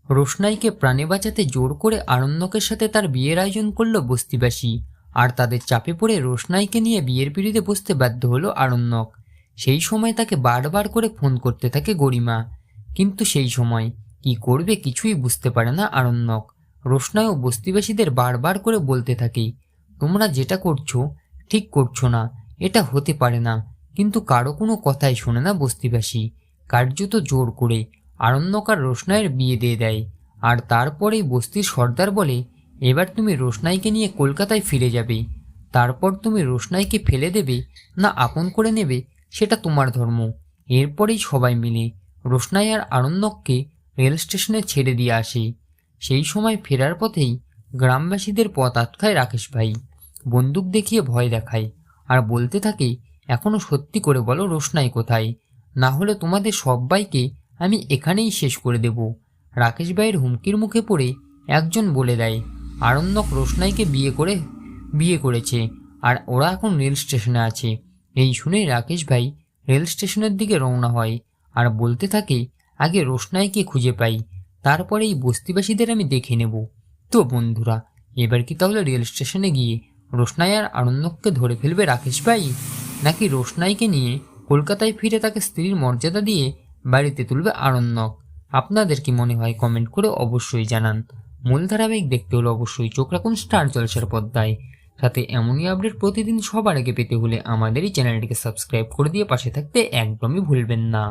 রোশনাইকে প্রাণে বাঁচাতে জোর করে আরণ্যকের সাথে তার বিয়ের আয়োজন করল বস্তিবাসী, আর তাদের চাপে পড়ে রোশনাইকে নিয়ে বিয়ের পিঁড়িতে বসতে বাধ্য হলো আরণ্যক। সেই সময় তাকে বারবার করে ফোন করতে থাকে গরিমা, কিন্তু সেই সময় কি করবে কিছুই বুঝতে পারে না আরণ্যক। রোশনাই ও বস্তিবাসীদের বারবার করে বলতে থাকে, তোমরা যেটা করছো ঠিক করছো না, এটা হতে পারে না। কিন্তু কারো কোনো কথাই শোনে না বস্তিবাসী। কার্যত জোর করে আরণ্যক আর রোশনাইয়ের বিয়ে দিয়ে দেয়। আর তারপরেই বস্তির সর্দার বলে, এবার তুমি রোশনাইকে নিয়ে কলকাতায় ফিরে যাবে। তারপর তুমি রোশনাইকে ফেলে দেবে না আপন করে নেবে সেটা তোমার ধর্ম। এরপরেই সবাই মিলে রোশনাই আর আরণ্যককে রেল স্টেশনে ছেড়ে দিয়ে আসে। সেই সময় ফেরার পথেই গ্রামবাসীদের পথ আটকায় রাকেশ ভাই। বন্দুক দেখিয়ে ভয় দেখায় আর বলতে থাকে, এখনো সত্যি করে বলো রোশনাই কোথায়, না হলে তোমাদের সবাইকে আমি এখানেই শেষ করে দেব। রাকেশ ভাইয়ের হুমকির মুখে পড়ে একজন বলে দেয়, আরণ্যক রোশনাইকে বিয়ে করেছে আর ওরা এখন রেল স্টেশনে আছে। এই শুনে রাকেশ ভাই রেল স্টেশনের দিকে রওনা হয় আর বলতে থাকে, আগে রোশনাইকে খুঁজে পাই, তারপরে এই বস্তিবাসীদের আমি দেখে নেব। তো বন্ধুরা, এবার কি তাহলে রেল স্টেশনে গিয়ে রোশনাই আর আরণ্যককে ধরে ফেলবে রাকেশ ভাই, নাকি রোশনাইকে নিয়ে কলকাতায় ফিরে তাকে স্ত্রীর মর্যাদা দিয়ে বাড়িতে তুলবে আরণ্যক? আপনাদের কি মনে হয় কমেন্ট করে অবশ্যই জানান। মূল ধারাবাহিক দেখতে হলে অবশ্যই চোখ রাখুন স্টার জলসার পর্দায়। সাথে এমনই আপডেট প্রতিদিন সবার আগে পেতে হলে আমাদের এই চ্যানেলটিকে সাবস্ক্রাইব করে দিয়ে পাশে থাকতে একদমই ভুলবেন না।